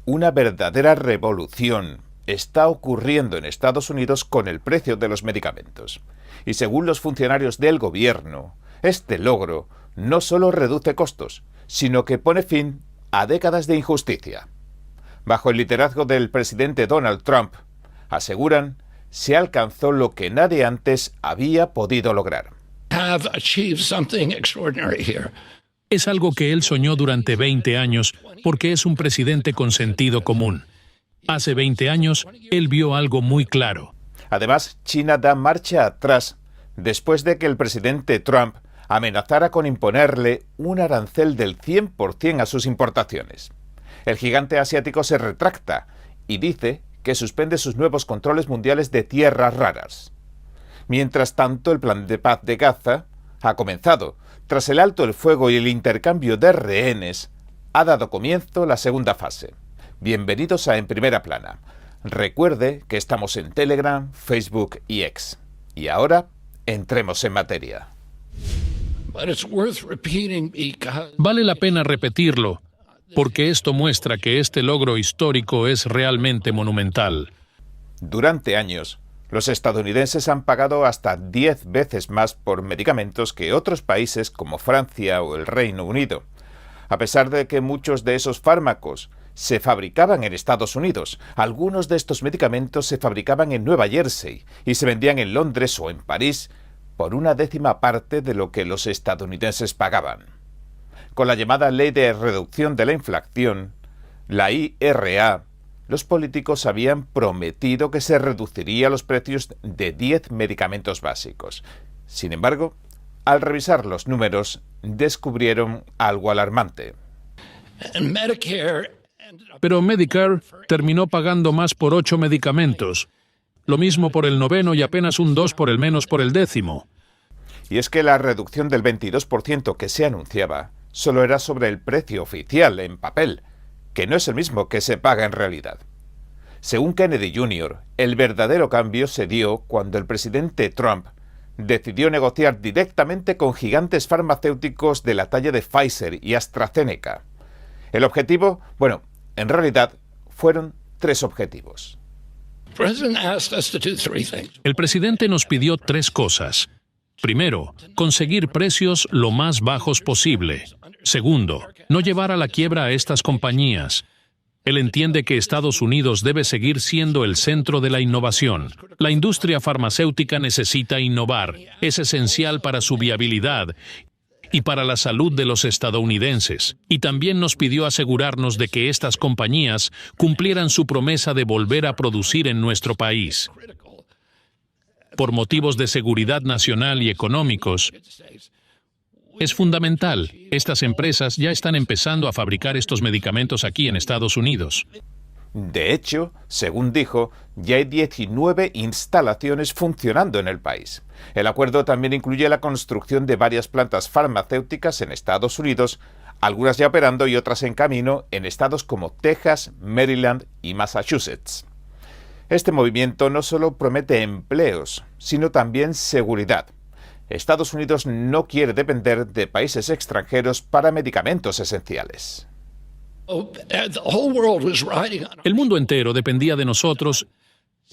Una verdadera revolución está ocurriendo en Estados Unidos con el precio de los medicamentos. Y según los funcionarios del gobierno, este logro no solo reduce costos, sino que pone fin a décadas de injusticia. Bajo el liderazgo del presidente Donald Trump, aseguran, se alcanzó lo que nadie antes había podido lograr. Es algo que él soñó durante 20 años porque es un presidente con sentido común. Hace 20 años, él vio algo muy claro. Además, China da marcha atrás después de que el presidente Trump amenazara con imponerle un arancel del 100% a sus importaciones. El gigante asiático se retracta y dice que suspende sus nuevos controles mundiales de tierras raras. Mientras tanto, el plan de paz de Gaza ha comenzado. Tras el alto el fuego y el intercambio de rehenes, ha dado comienzo la segunda fase. Bienvenidos a En Primera Plana. Recuerde que estamos en Telegram, Facebook y X. Y ahora, entremos en materia. Vale la pena repetirlo, porque esto muestra que este logro histórico es realmente monumental. Durante años, los estadounidenses han pagado hasta 10 veces más por medicamentos que otros países como Francia o el Reino Unido. A pesar de que muchos de esos fármacos se fabricaban en Estados Unidos, algunos de estos medicamentos se fabricaban en Nueva Jersey y se vendían en Londres o en París por una décima parte de lo que los estadounidenses pagaban. Con la llamada Ley de Reducción de la Inflación, la IRA, los políticos habían prometido que se reducirían los precios de 10 medicamentos básicos. Sin embargo, al revisar los números, descubrieron algo alarmante. Pero Medicare terminó pagando más por 8 medicamentos. Lo mismo por el 9º y apenas un 2 por el menos por el 10º. Y es que la reducción del 22% que se anunciaba solo era sobre el precio oficial en papel, que no es el mismo que se paga en realidad. Según Kennedy Jr., el verdadero cambio se dio cuando el presidente Trump decidió negociar directamente con gigantes farmacéuticos de la talla de Pfizer y AstraZeneca. El objetivo, en realidad, fueron 3 objetivos. El presidente nos pidió 3 cosas. Primero, conseguir precios lo más bajos posible. Segundo, no llevar a la quiebra a estas compañías. Él entiende que Estados Unidos debe seguir siendo el centro de la innovación. La industria farmacéutica necesita innovar. Es esencial para su viabilidad y para la salud de los estadounidenses. Y también nos pidió asegurarnos de que estas compañías cumplieran su promesa de volver a producir en nuestro país. Por motivos de seguridad nacional y económicos, es fundamental. Estas empresas ya están empezando a fabricar estos medicamentos aquí en Estados Unidos. De hecho, según dijo, ya hay 19 instalaciones funcionando en el país. El acuerdo también incluye la construcción de varias plantas farmacéuticas en Estados Unidos, algunas ya operando y otras en camino en estados como Texas, Maryland y Massachusetts. Este movimiento no solo promete empleos, sino también seguridad. Estados Unidos no quiere depender de países extranjeros para medicamentos esenciales. El mundo entero dependía de nosotros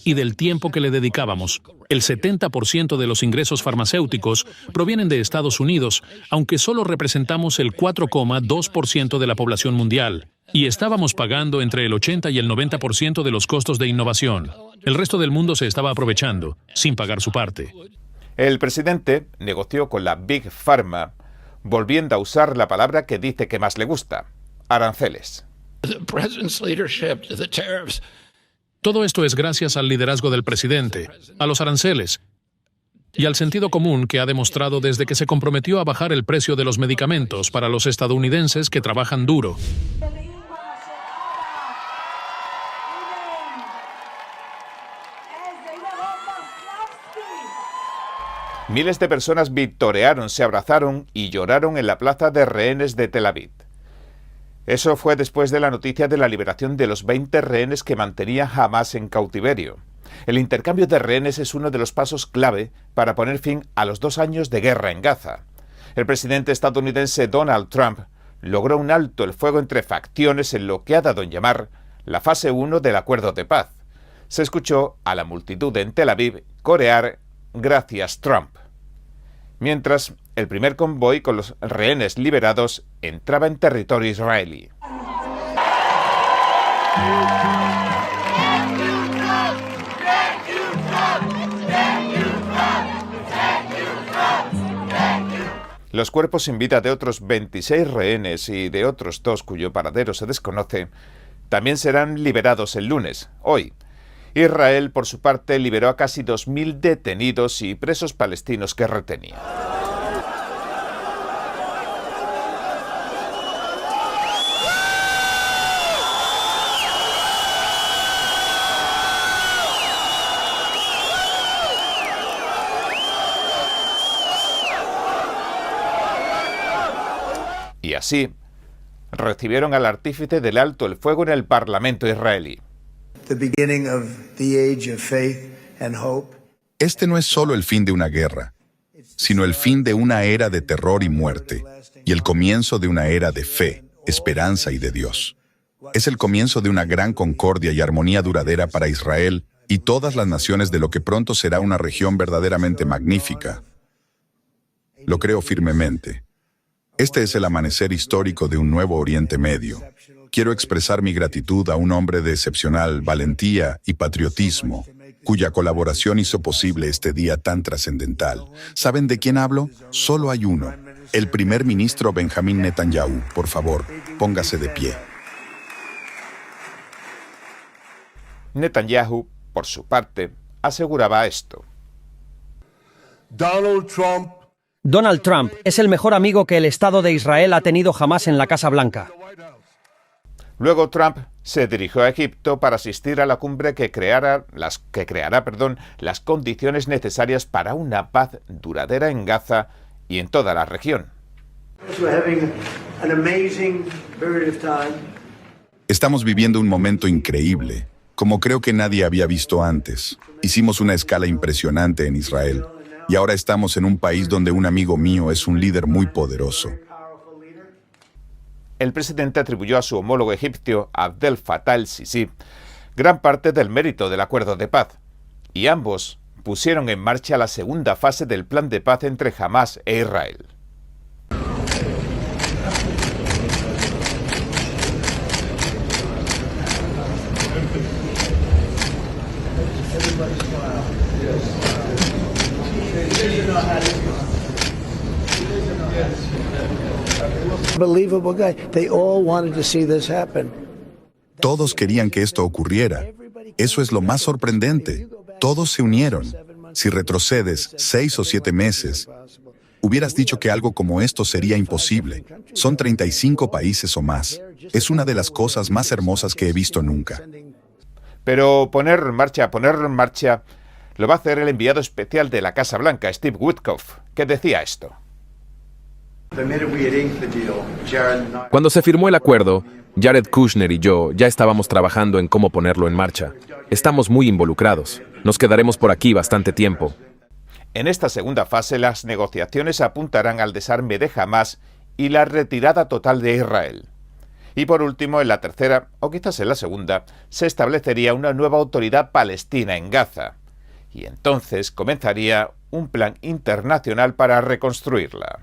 y del tiempo que le dedicábamos. El 70% de los ingresos farmacéuticos provienen de Estados Unidos, aunque solo representamos el 4,2% de la población mundial. Y estábamos pagando entre el 80 y el 90% de los costos de innovación. El resto del mundo se estaba aprovechando, sin pagar su parte. El presidente negoció con la Big Pharma, volviendo a usar la palabra que dice que más le gusta: aranceles. Todo esto es gracias al liderazgo del presidente, a los aranceles y al sentido común que ha demostrado desde que se comprometió a bajar el precio de los medicamentos para los estadounidenses que trabajan duro. Miles de personas victorearon, se abrazaron y lloraron en la plaza de rehenes de Tel Aviv. Eso fue después de la noticia de la liberación de los 20 rehenes que mantenía Hamás en cautiverio. El intercambio de rehenes es uno de los pasos clave para poner fin a los 2 años de guerra en Gaza. El presidente estadounidense Donald Trump logró un alto el fuego entre facciones en lo que ha dado en llamar la fase 1 del acuerdo de paz. Se escuchó a la multitud en Tel Aviv corear "Gracias, Trump", mientras el primer convoy con los rehenes liberados entraba en territorio israelí. Los cuerpos sin vida de otros 26 rehenes y de otros 2 cuyo paradero se desconoce también serán liberados el lunes, hoy. Israel, por su parte, liberó a casi 2.000 detenidos y presos palestinos que retenía. Y así, recibieron al artífice del alto el fuego en el Parlamento israelí. Este no es solo el fin de una guerra, sino el fin de una era de terror y muerte, y el comienzo de una era de fe, esperanza y de Dios. Es el comienzo de una gran concordia y armonía duradera para Israel y todas las naciones de lo que pronto será una región verdaderamente magnífica. Lo creo firmemente. Este es el amanecer histórico de un nuevo Oriente Medio. Quiero expresar mi gratitud a un hombre de excepcional valentía y patriotismo, cuya colaboración hizo posible este día tan trascendental. ¿Saben de quién hablo? Solo hay uno, el primer ministro Benjamín Netanyahu. Por favor, póngase de pie. Netanyahu, por su parte, aseguraba esto. Donald Trump es el mejor amigo que el Estado de Israel ha tenido jamás en la Casa Blanca. Luego Trump se dirigió a Egipto para asistir a la cumbre que creará las condiciones necesarias para una paz duradera en Gaza y en toda la región. Estamos viviendo un momento increíble, como creo que nadie había visto antes. Hicimos una escala impresionante en Israel. Y ahora estamos en un país donde un amigo mío es un líder muy poderoso. El presidente atribuyó a su homólogo egipcio, Abdel Fattah el-Sisi, gran parte del mérito del acuerdo de paz, y ambos pusieron en marcha la segunda fase del plan de paz entre Hamás e Israel. Todos querían que esto ocurriera. Eso es lo más sorprendente. Todos se unieron. Si retrocedes 6 o 7 meses, hubieras dicho que algo como esto sería imposible. Son 35 países o más. Es una de las cosas más hermosas que he visto nunca. Pero ponerlo en marcha, lo va a hacer el enviado especial de la Casa Blanca, Steve Witkoff, que decía esto. Cuando se firmó el acuerdo, Jared Kushner y yo ya estábamos trabajando en cómo ponerlo en marcha. Estamos muy involucrados. Nos quedaremos por aquí bastante tiempo. En esta segunda fase, las negociaciones apuntarán al desarme de Hamás y la retirada total de Israel. Y por último, en la tercera, o quizás en la segunda, se establecería una nueva autoridad palestina en Gaza. Y entonces comenzaría un plan internacional para reconstruirla.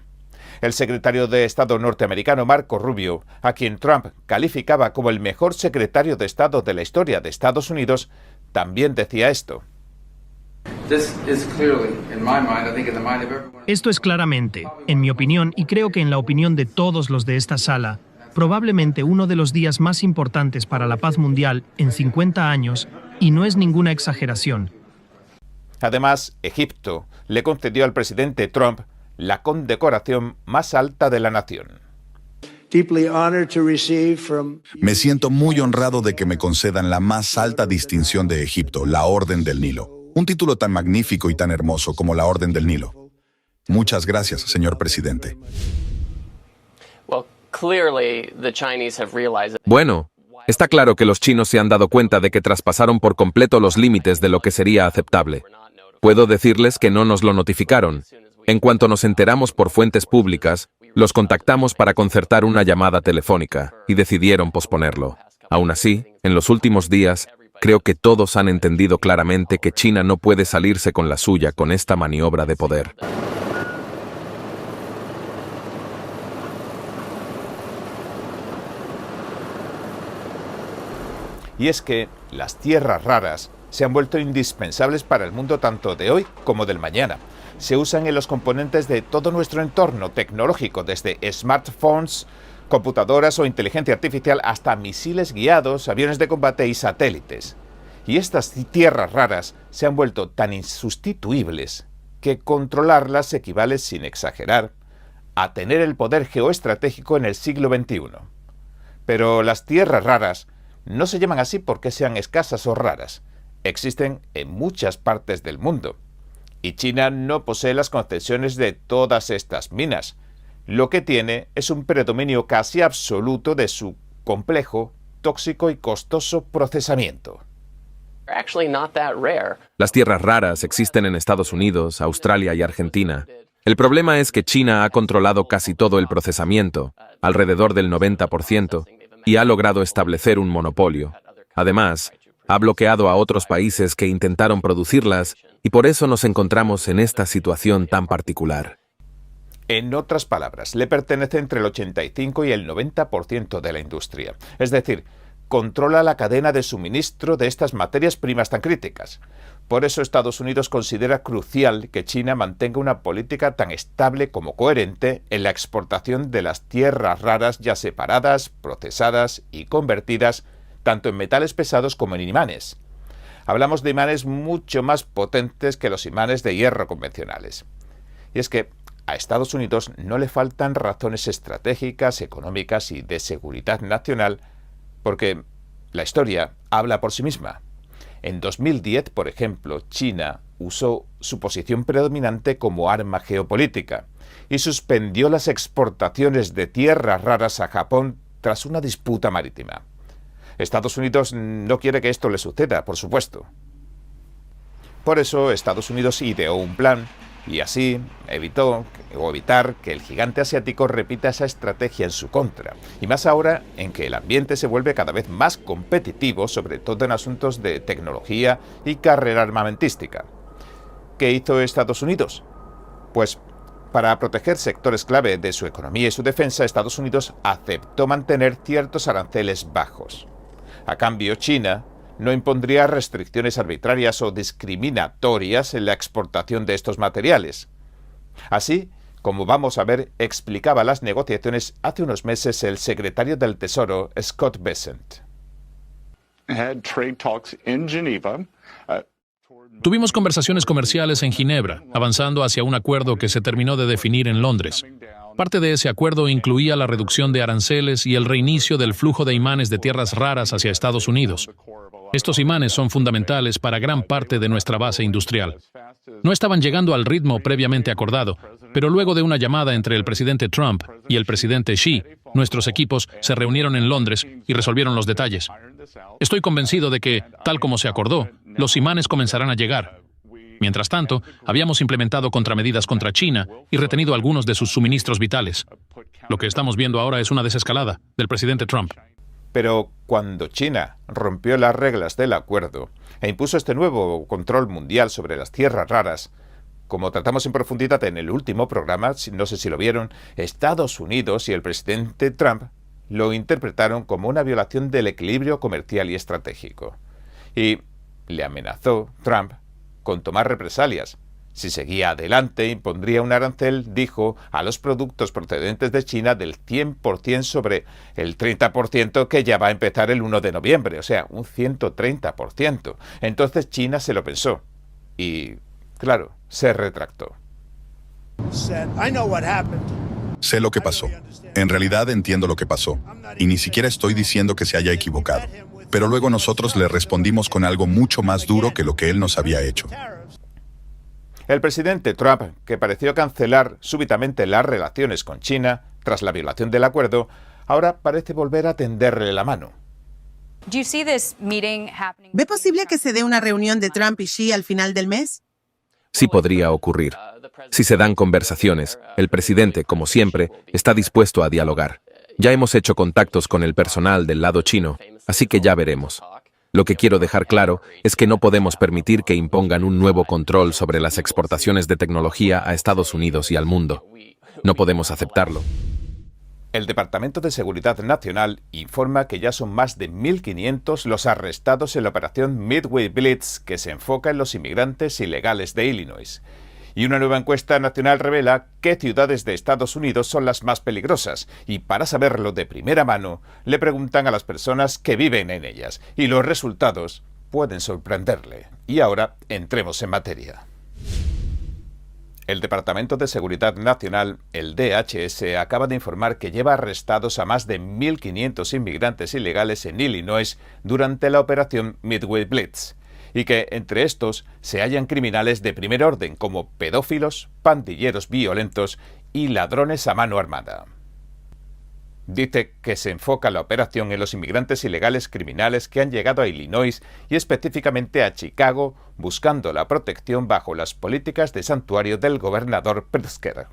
El secretario de Estado norteamericano Marco Rubio, a quien Trump calificaba como el mejor secretario de Estado de la historia de Estados Unidos, también decía esto. Esto es claramente, en mi opinión, y creo que en la opinión de todos los de esta sala, probablemente uno de los días más importantes para la paz mundial en 50 años, y no es ninguna exageración. Además, Egipto le concedió al presidente Trump la condecoración más alta de la nación. Me siento muy honrado de que me concedan la más alta distinción de Egipto, la Orden del Nilo. Un título tan magnífico y tan hermoso como la Orden del Nilo. Muchas gracias, señor presidente. Bueno, está claro que los chinos se han dado cuenta de que traspasaron por completo los límites de lo que sería aceptable. Puedo decirles que no nos lo notificaron. En cuanto nos enteramos por fuentes públicas, los contactamos para concertar una llamada telefónica y decidieron posponerlo. Aún así, en los últimos días, creo que todos han entendido claramente que China no puede salirse con la suya con esta maniobra de poder. Y es que las tierras raras se han vuelto indispensables para el mundo tanto de hoy como del mañana. Se usan en los componentes de todo nuestro entorno tecnológico, desde smartphones, computadoras o inteligencia artificial hasta misiles guiados, aviones de combate y satélites. Y estas tierras raras se han vuelto tan insustituibles que controlarlas equivale, sin exagerar, a tener el poder geoestratégico en el siglo XXI. Pero las tierras raras no se llaman así porque sean escasas o raras. Existen en muchas partes del mundo. Y China no posee las concesiones de todas estas minas. Lo que tiene es un predominio casi absoluto de su complejo, tóxico y costoso procesamiento. Las tierras raras existen en Estados Unidos, Australia y Argentina. El problema es que China ha controlado casi todo el procesamiento, alrededor del 90%, y ha logrado establecer un monopolio. Además, ha bloqueado a otros países que intentaron producirlas, y por eso nos encontramos en esta situación tan particular. En otras palabras, le pertenece entre el 85 y el 90% de la industria. Es decir, controla la cadena de suministro de estas materias primas tan críticas. Por eso Estados Unidos considera crucial que China mantenga una política tan estable como coherente en la exportación de las tierras raras ya separadas, procesadas y convertidas tanto en metales pesados como en imanes. Hablamos de imanes mucho más potentes que los imanes de hierro convencionales. Y es que a Estados Unidos no le faltan razones estratégicas, económicas y de seguridad nacional, porque la historia habla por sí misma. En 2010, por ejemplo, China usó su posición predominante como arma geopolítica y suspendió las exportaciones de tierras raras a Japón tras una disputa marítima. Estados Unidos no quiere que esto le suceda, por supuesto. Por eso, Estados Unidos ideó un plan y así evitar que el gigante asiático repita esa estrategia en su contra. Y más ahora en que el ambiente se vuelve cada vez más competitivo, sobre todo en asuntos de tecnología y carrera armamentística. ¿Qué hizo Estados Unidos? Pues para proteger sectores clave de su economía y su defensa, Estados Unidos aceptó mantener ciertos aranceles bajos. A cambio, China no impondría restricciones arbitrarias o discriminatorias en la exportación de estos materiales. Así, como vamos a ver, explicaba las negociaciones hace unos meses el secretario del Tesoro, Scott Bessent. Tuvimos conversaciones comerciales en Ginebra, avanzando hacia un acuerdo que se terminó de definir en Londres. Parte de ese acuerdo incluía la reducción de aranceles y el reinicio del flujo de imanes de tierras raras hacia Estados Unidos. Estos imanes son fundamentales para gran parte de nuestra base industrial. No estaban llegando al ritmo previamente acordado, pero luego de una llamada entre el presidente Trump y el presidente Xi, nuestros equipos se reunieron en Londres y resolvieron los detalles. Estoy convencido de que, tal como se acordó, los imanes comenzarán a llegar. Mientras tanto, habíamos implementado contramedidas contra China y retenido algunos de sus suministros vitales. Lo que estamos viendo ahora es una desescalada del presidente Trump. Pero cuando China rompió las reglas del acuerdo e impuso este nuevo control mundial sobre las tierras raras, como tratamos en profundidad en el último programa, no sé si lo vieron, Estados Unidos y el presidente Trump lo interpretaron como una violación del equilibrio comercial y estratégico. Y le amenazó Trump con tomar represalias. Si seguía adelante, impondría un arancel, dijo, a los productos procedentes de China del 100% sobre el 30% que ya va a empezar el 1 de noviembre, o sea, un 130%. Entonces China se lo pensó y, claro, se retractó. Sé lo que pasó. En realidad entiendo lo que pasó. Y ni siquiera estoy diciendo que se haya equivocado. Pero luego nosotros le respondimos con algo mucho más duro que lo que él nos había hecho. El presidente Trump, que pareció cancelar súbitamente las relaciones con China tras la violación del acuerdo, ahora parece volver a tenderle la mano. ¿Ve posible que se dé una reunión de Trump y Xi al final del mes? Sí podría ocurrir. Si se dan conversaciones, el presidente, como siempre, está dispuesto a dialogar. Ya hemos hecho contactos con el personal del lado chino así que ya veremos. Lo que quiero dejar claro es que no podemos permitir que impongan un nuevo control sobre las exportaciones de tecnología a Estados Unidos y al mundo. No podemos aceptarlo. El Departamento de Seguridad Nacional informa que ya son más de 1.500 los arrestados en la operación Midway Blitz, que se enfoca en los inmigrantes ilegales de Illinois. Y una nueva encuesta nacional revela qué ciudades de Estados Unidos son las más peligrosas. Y para saberlo de primera mano, le preguntan a las personas que viven en ellas. Y los resultados pueden sorprenderle. Y ahora entremos en materia. El Departamento de Seguridad Nacional, el DHS, acaba de informar que lleva arrestados a más de 1.500 inmigrantes ilegales en Illinois durante la operación Midway Blitz, y que entre estos se hallan criminales de primer orden como pedófilos, pandilleros violentos y ladrones a mano armada. Dice que se enfoca la operación en los inmigrantes ilegales criminales que han llegado a Illinois y específicamente a Chicago buscando la protección bajo las políticas de santuario del gobernador Pritzker.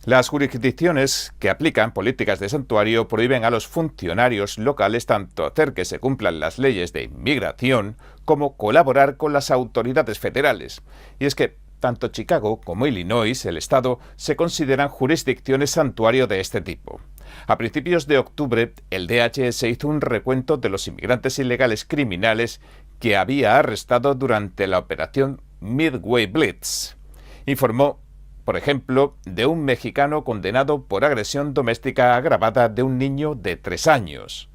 Las jurisdicciones que aplican políticas de santuario prohíben a los funcionarios locales tanto hacer que se cumplan las leyes de inmigración como colaborar con las autoridades federales. Y es que tanto Chicago como Illinois, el estado, se consideran jurisdicciones santuario de este tipo. A principios de octubre, el DHS hizo un recuento de los inmigrantes ilegales criminales que había arrestado durante la operación Midway Blitz. Informó, por ejemplo, de un mexicano condenado por agresión doméstica agravada de un niño de 3 años.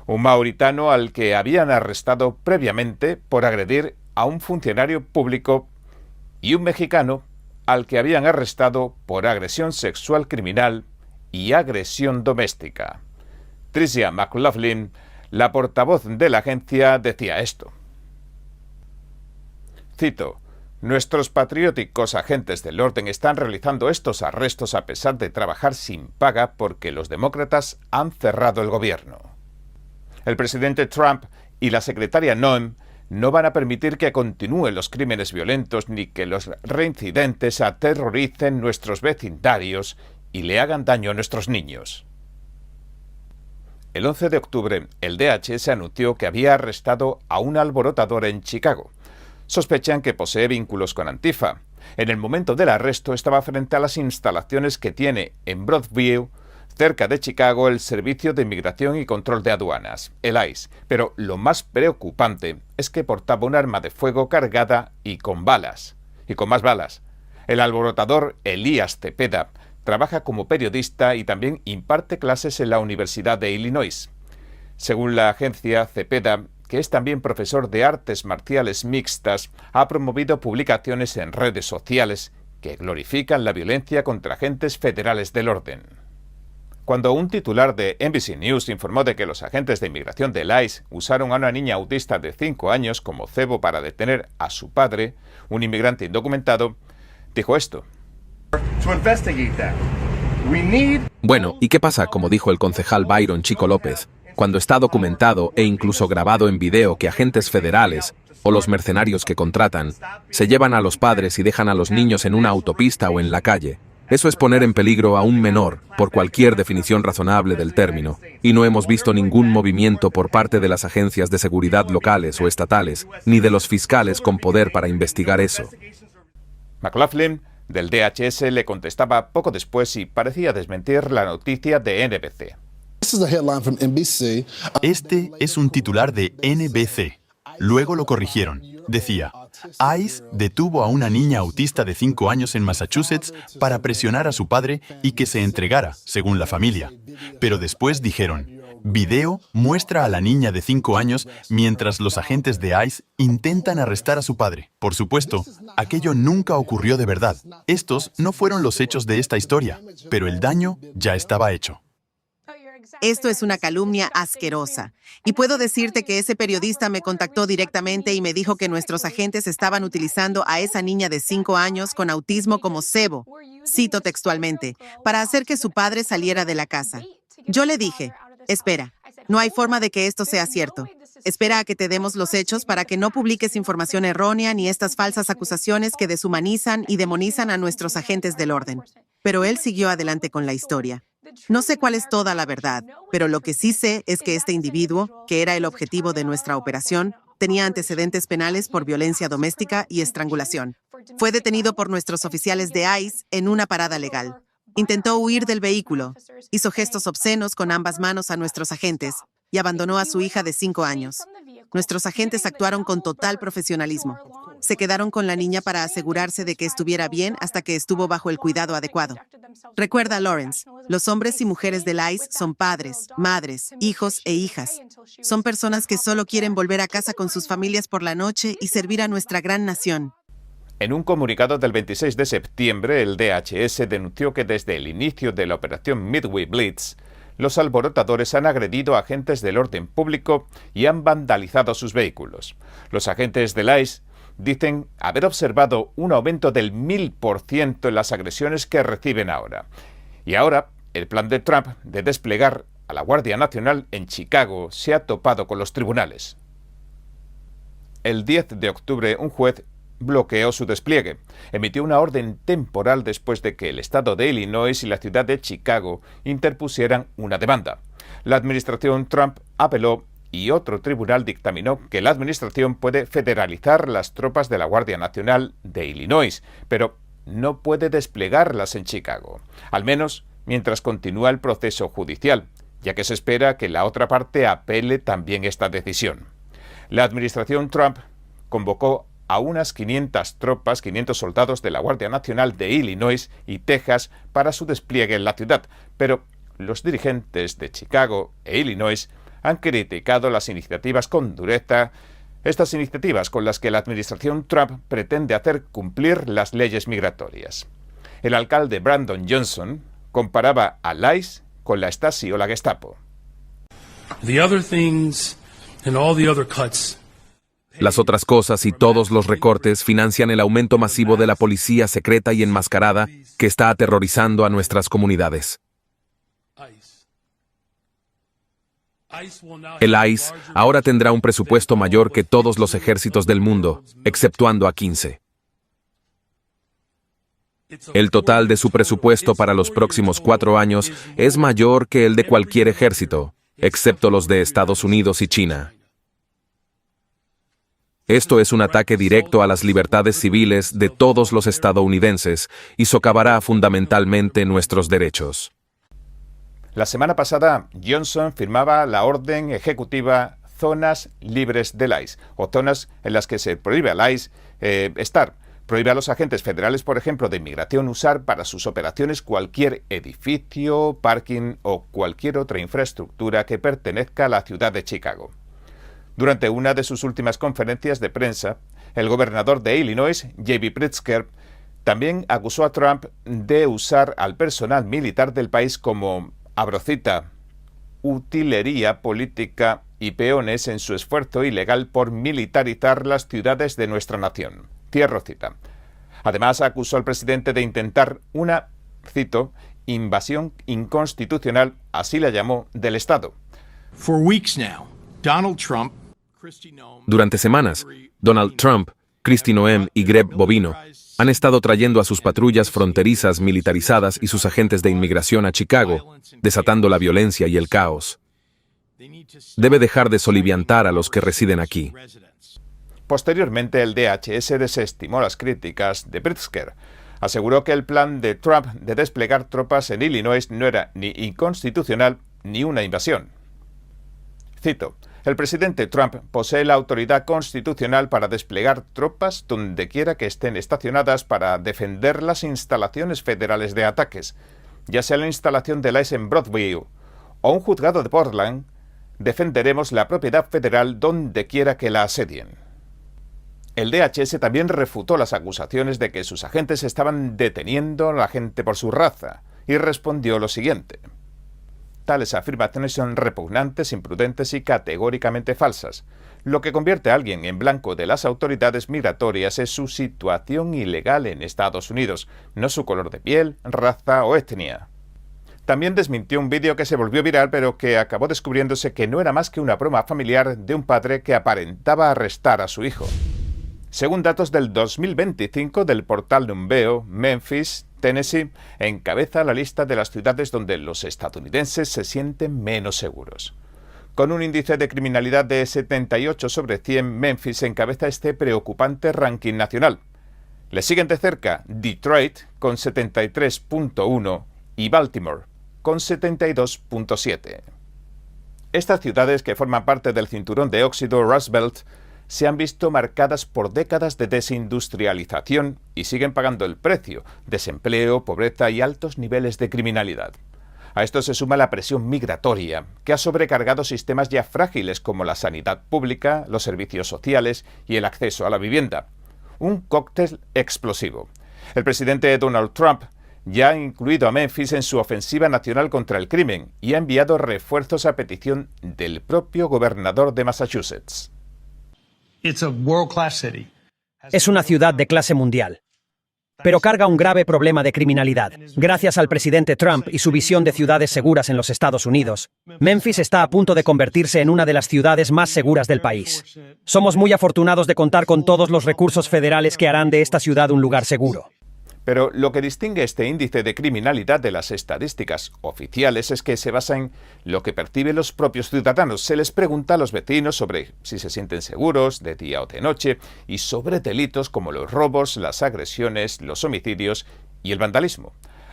Un mauritano al que habían arrestado previamente por agredir a un funcionario público y un mexicano al que habían arrestado por agresión sexual criminal y agresión doméstica. Tricia McLaughlin, la portavoz de la agencia, decía esto. Cito: "Nuestros patrióticos agentes del orden están realizando estos arrestos a pesar de trabajar sin paga porque los demócratas han cerrado el gobierno". El presidente Trump y la secretaria Noem no van a permitir que continúen los crímenes violentos ni que los reincidentes aterroricen nuestros vecindarios y le hagan daño a nuestros niños. El 11 de octubre, el DHS anunció que había arrestado a un alborotador en Chicago. Sospechan que posee vínculos con Antifa. En el momento del arresto estaba frente a las instalaciones que tiene en Broadview, cerca de Chicago, el Servicio de Inmigración y Control de Aduanas, el ICE. Pero lo más preocupante es que portaba un arma de fuego cargada y con balas. Y con más balas. El alborotador Elías Cepeda trabaja como periodista y también imparte clases en la Universidad de Illinois. Según la agencia, Cepeda, que es también profesor de artes marciales mixtas, ha promovido publicaciones en redes sociales que glorifican la violencia contra agentes federales del orden. Cuando un titular de NBC News informó de que los agentes de inmigración del ICE usaron a una niña autista de 5 años como cebo para detener a su padre, un inmigrante indocumentado, dijo esto. Bueno, ¿y qué pasa, como dijo el concejal Byron Chico López, cuando está documentado e incluso grabado en video que agentes federales o los mercenarios que contratan se llevan a los padres y dejan a los niños en una autopista o en la calle? Eso es poner en peligro a un menor, por cualquier definición razonable del término, y no hemos visto ningún movimiento por parte de las agencias de seguridad locales o estatales, ni de los fiscales con poder para investigar eso. McLaughlin, del DHS, le contestaba poco después y parecía desmentir la noticia de NBC. Este es un titular de NBC. Luego lo corrigieron. Decía, ICE detuvo a una niña autista de 5 años en Massachusetts para presionar a su padre y que se entregara, según la familia. Pero después dijeron, video muestra a la niña de 5 años mientras los agentes de ICE intentan arrestar a su padre. Por supuesto, aquello nunca ocurrió de verdad. Estos no fueron los hechos de esta historia, pero el daño ya estaba hecho. Esto es una calumnia asquerosa. Y puedo decirte que ese periodista me contactó directamente y me dijo que nuestros agentes estaban utilizando a esa niña de 5 años con autismo como cebo, cito textualmente, para hacer que su padre saliera de la casa. Yo le dije, espera, no hay forma de que esto sea cierto. Espera a que te demos los hechos para que no publiques información errónea ni estas falsas acusaciones que deshumanizan y demonizan a nuestros agentes del orden. Pero él siguió adelante con la historia. No sé cuál es toda la verdad, pero lo que sí sé es que este individuo, que era el objetivo de nuestra operación, tenía antecedentes penales por violencia doméstica y estrangulación. Fue detenido por nuestros oficiales de ICE en una parada legal. Intentó huir del vehículo, hizo gestos obscenos con ambas manos a nuestros agentes y abandonó a su hija de 5 años. Nuestros agentes actuaron con total profesionalismo. Se quedaron con la niña para asegurarse de que estuviera bien hasta que estuvo bajo el cuidado adecuado. Recuerda, Lawrence, los hombres y mujeres del ICE son padres, madres, hijos e hijas. Son personas que solo quieren volver a casa con sus familias por la noche y servir a nuestra gran nación. En un comunicado del 26 de septiembre, el DHS denunció que desde el inicio de la operación Midway Blitz, los alborotadores han agredido a agentes del orden público y han vandalizado sus vehículos. Los agentes del ICE dicen haber observado un aumento del 1000% en las agresiones que reciben ahora. Y ahora, el plan de Trump de desplegar a la Guardia Nacional en Chicago se ha topado con los tribunales. El 10 de octubre, un juez bloqueó su despliegue. Emitió una orden temporal después de que el estado de Illinois y la ciudad de Chicago interpusieran una demanda. La administración Trump apeló y otro tribunal dictaminó que la administración puede federalizar las tropas de la Guardia Nacional de Illinois, pero no puede desplegarlas en Chicago, al menos mientras continúa el proceso judicial, ya que se espera que la otra parte apele también esta decisión. La administración Trump convocó a unas 500 soldados de la Guardia Nacional de Illinois y Texas para su despliegue en la ciudad, pero los dirigentes de Chicago e Illinois han criticado las iniciativas con dureza, estas iniciativas con las que la administración Trump pretende hacer cumplir las leyes migratorias. El alcalde Brandon Johnson comparaba al ICE con la Stasi o la Gestapo. Las otras cosas y todos los recortes financian el aumento masivo de la policía secreta y enmascarada que está aterrorizando a nuestras comunidades. El ICE ahora tendrá un presupuesto mayor que todos los ejércitos del mundo, exceptuando a 15. El total de su presupuesto para los próximos 4 años es mayor que el de cualquier ejército, excepto los de Estados Unidos y China. Esto es un ataque directo a las libertades civiles de todos los estadounidenses y socavará fundamentalmente nuestros derechos. La semana pasada, Johnson firmaba la orden ejecutiva Zonas Libres del ICE, o zonas en las que se prohíbe al ICE estar. Prohíbe a los agentes federales, por ejemplo, de inmigración usar para sus operaciones cualquier edificio, parking o cualquier otra infraestructura que pertenezca a la ciudad de Chicago. Durante una de sus últimas conferencias de prensa, el gobernador de Illinois, J.B. Pritzker, también acusó a Trump de usar al personal militar del país como, abro cita, utilería política y peones en su esfuerzo ilegal por militarizar las ciudades de nuestra nación. Cierro cita. Además, acusó al presidente de intentar una, cito, invasión inconstitucional, así la llamó, del Estado. Durante semanas, Donald Trump, Kristi Noem y Greg Bovino han estado trayendo a sus patrullas fronterizas militarizadas y sus agentes de inmigración a Chicago, desatando la violencia y el caos. Debe dejar de soliviantar a los que residen aquí. Posteriormente, el DHS desestimó las críticas de Pritzker. Aseguró que el plan de Trump de desplegar tropas en Illinois no era ni inconstitucional ni una invasión. Cito: el presidente Trump posee la autoridad constitucional para desplegar tropas donde quiera que estén estacionadas para defender las instalaciones federales de ataques, ya sea la instalación del ICE en Broadview o un juzgado de Portland. Defenderemos la propiedad federal donde quiera que la asedien. El DHS también refutó las acusaciones de que sus agentes estaban deteniendo a la gente por su raza y respondió lo siguiente: tales afirmaciones son repugnantes, imprudentes y categóricamente falsas. Lo que convierte a alguien en blanco de las autoridades migratorias es su situación ilegal en Estados Unidos, no su color de piel, raza o etnia. También desmintió un vídeo que se volvió viral, pero que acabó descubriéndose que no era más que una broma familiar de un padre que aparentaba arrestar a su hijo. Según datos del 2025 del portal Numbeo, Memphis, Tennessee, encabeza la lista de las ciudades donde los estadounidenses se sienten menos seguros. Con un índice de criminalidad de 78 sobre 100, Memphis encabeza este preocupante ranking nacional. Le siguen de cerca Detroit con 73.1 y Baltimore con 72.7. Estas ciudades, que forman parte del cinturón de óxido Rust Belt, se han visto marcadas por décadas de desindustrialización y siguen pagando el precio: desempleo, pobreza y altos niveles de criminalidad. A esto se suma la presión migratoria, que ha sobrecargado sistemas ya frágiles como la sanidad pública, los servicios sociales y el acceso a la vivienda. Un cóctel explosivo. El presidente Donald Trump ya ha incluido a Memphis en su ofensiva nacional contra el crimen y ha enviado refuerzos a petición del propio gobernador de Massachusetts. Es una ciudad de clase mundial, pero carga un grave problema de criminalidad. Gracias al presidente Trump y su visión de ciudades seguras en los Estados Unidos, Memphis está a punto de convertirse en una de las ciudades más seguras del país. Somos muy afortunados de contar con todos los recursos federales que harán de esta ciudad un lugar seguro. Pero lo que distingue este índice de criminalidad de las estadísticas oficiales es que se basa en lo que perciben los propios ciudadanos. Se les pregunta a los vecinos sobre si se sienten seguros de día o de noche y sobre delitos como los robos, las agresiones, los homicidios y el vandalismo.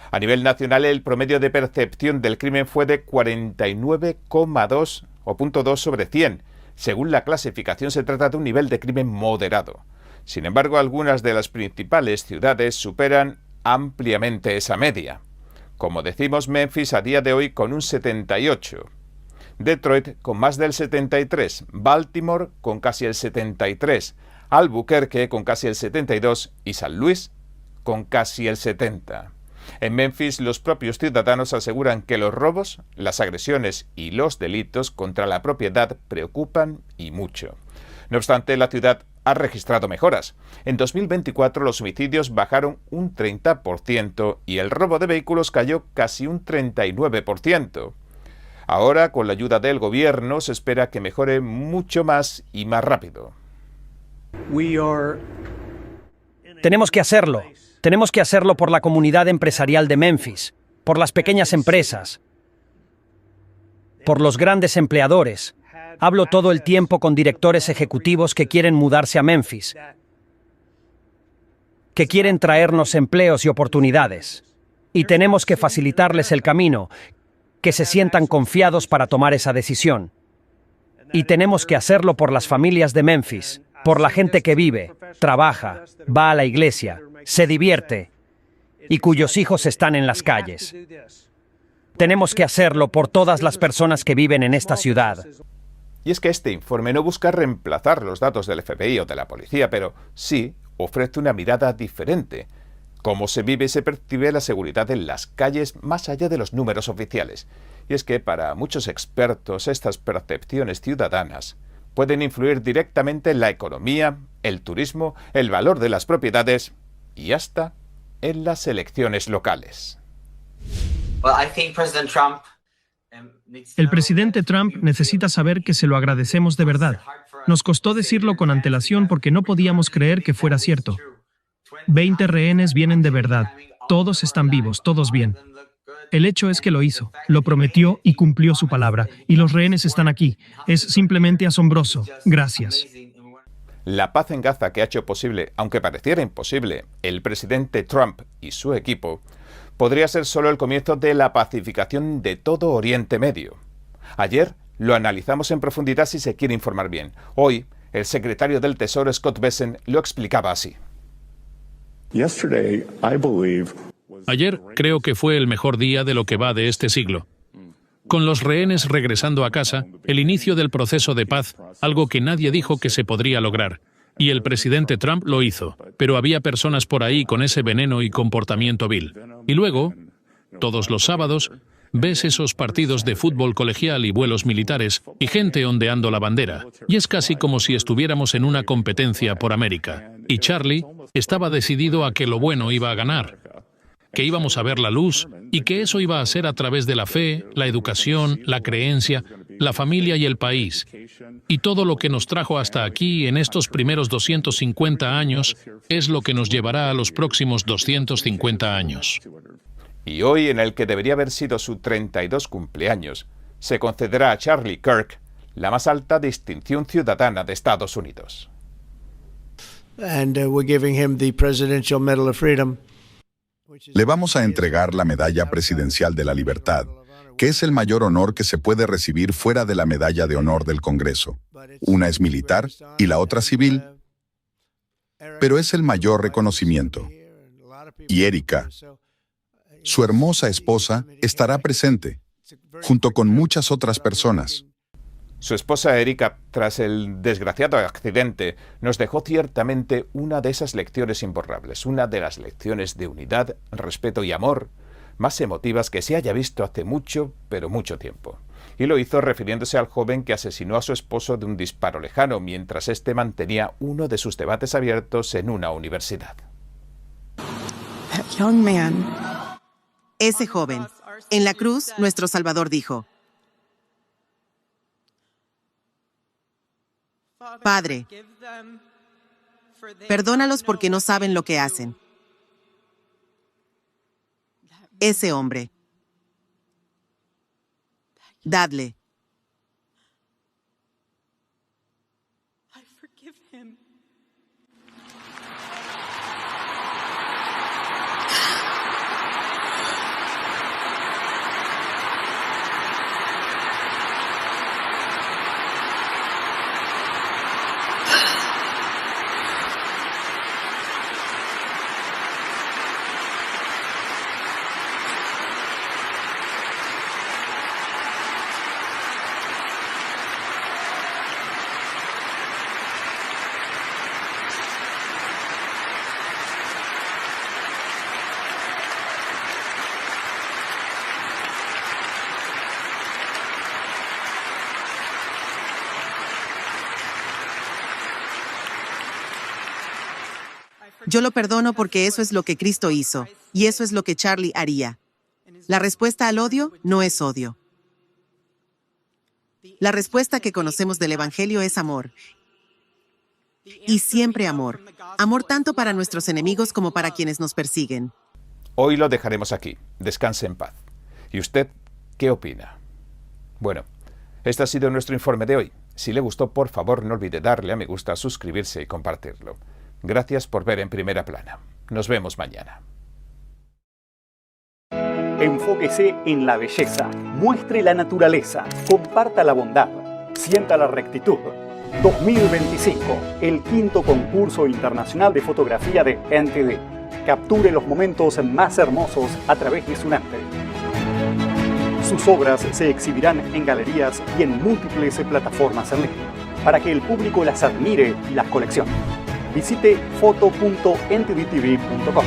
A nivel nacional, el promedio de percepción del crimen fue de 49,2 o 0,2 sobre 100. Según la clasificación, se trata de un nivel de crimen moderado. Sin embargo, algunas de las principales ciudades superan ampliamente esa media. Como decimos, Memphis a día de hoy con un 78, Detroit con más del 73, Baltimore con casi el 73, Albuquerque con casi el 72 y San Luis con casi el 70. En Memphis, los propios ciudadanos aseguran que los robos, las agresiones y los delitos contra la propiedad preocupan y mucho. No obstante, la ciudad ha registrado mejoras. En 2024 los homicidios bajaron un 30% y el robo de vehículos cayó casi un 39%. Ahora, con la ayuda del gobierno, se espera que mejore mucho más y más rápido. Tenemos que hacerlo. Tenemos que hacerlo por la comunidad empresarial de Memphis, por las pequeñas empresas, por los grandes empleadores. Hablo todo el tiempo con directores ejecutivos que quieren mudarse a Memphis, que quieren traernos empleos y oportunidades. Y tenemos que facilitarles el camino, que se sientan confiados para tomar esa decisión. Y tenemos que hacerlo por las familias de Memphis, por la gente que vive, trabaja, va a la iglesia, se divierte y cuyos hijos están en las calles. Tenemos que hacerlo por todas las personas que viven en esta ciudad. Y es que este informe no busca reemplazar los datos del FBI o de la policía, pero sí ofrece una mirada diferente. Cómo se vive y se percibe la seguridad en las calles más allá de los números oficiales. Y es que para muchos expertos estas percepciones ciudadanas pueden influir directamente en la economía, el turismo, el valor de las propiedades y hasta en las elecciones locales. El presidente Trump necesita saber que se lo agradecemos de verdad. Nos costó decirlo con antelación porque no podíamos creer que fuera cierto. 20 rehenes vienen de verdad. Todos están vivos, todos bien. El hecho es que lo hizo, lo prometió y cumplió su palabra. Y los rehenes están aquí. Es simplemente asombroso. Gracias. La paz en Gaza que ha hecho posible, aunque pareciera imposible, el presidente Trump y su equipo, podría ser solo el comienzo de la pacificación de todo Oriente Medio. Ayer lo analizamos en profundidad si se quiere informar bien. Hoy, el secretario del Tesoro, Scott Bessent, lo explicaba así. Ayer creo que fue el mejor día de lo que va de este siglo. Con los rehenes regresando a casa, el inicio del proceso de paz, algo que nadie dijo que se podría lograr. Y el presidente Trump lo hizo, pero había personas por ahí con ese veneno y comportamiento vil. Y luego, todos los sábados, ves esos partidos de fútbol colegial y vuelos militares y gente ondeando la bandera. Y es casi como si estuviéramos en una competencia por América. Y Charlie estaba decidido a que lo bueno iba a ganar, que íbamos a ver la luz y que eso iba a ser a través de la fe, la educación, la creencia, la familia y el país. Y todo lo que nos trajo hasta aquí en estos primeros 250 años es lo que nos llevará a los próximos 250 años. Y hoy, en el que debería haber sido su 32 cumpleaños, se concederá a Charlie Kirk la más alta distinción ciudadana de Estados Unidos. We're giving him the Presidential Medal of Freedom. Le vamos a entregar la Medalla Presidencial de la Libertad, que es el mayor honor que se puede recibir fuera de la Medalla de Honor del Congreso. Una es militar y la otra civil, pero es el mayor reconocimiento. Y Erika, su hermosa esposa, estará presente, junto con muchas otras personas. Su esposa Erika, tras el desgraciado accidente, nos dejó ciertamente una de esas lecciones imborrables, una de las lecciones de unidad, respeto y amor más emotivas que se haya visto hace mucho, pero mucho tiempo. Y lo hizo refiriéndose al joven que asesinó a su esposo de un disparo lejano, mientras éste mantenía uno de sus debates abiertos en una universidad. Ese joven. En la cruz, nuestro Salvador dijo: Padre, perdónalos porque no saben lo que hacen. Ese hombre. Dadle. Yo lo perdono porque eso es lo que Cristo hizo, y eso es lo que Charlie haría. La respuesta al odio no es odio. La respuesta que conocemos del Evangelio es amor. Y siempre amor. Amor tanto para nuestros enemigos como para quienes nos persiguen. Hoy lo dejaremos aquí. Descanse en paz. ¿Y usted qué opina? Bueno, este ha sido nuestro informe de hoy. Si le gustó, por favor, no olvide darle a me gusta, suscribirse y compartirlo. Gracias por ver En Primera Plana. Nos vemos mañana. Enfóquese en la belleza, muestre la naturaleza, comparta la bondad, sienta la rectitud. 2025, el 5º concurso internacional de fotografía de NTD. Capture los momentos más hermosos a través de su lente. Sus obras se exhibirán en galerías y en múltiples plataformas en línea, para que el público las admire y las coleccione. Visite foto.ntdtv.com.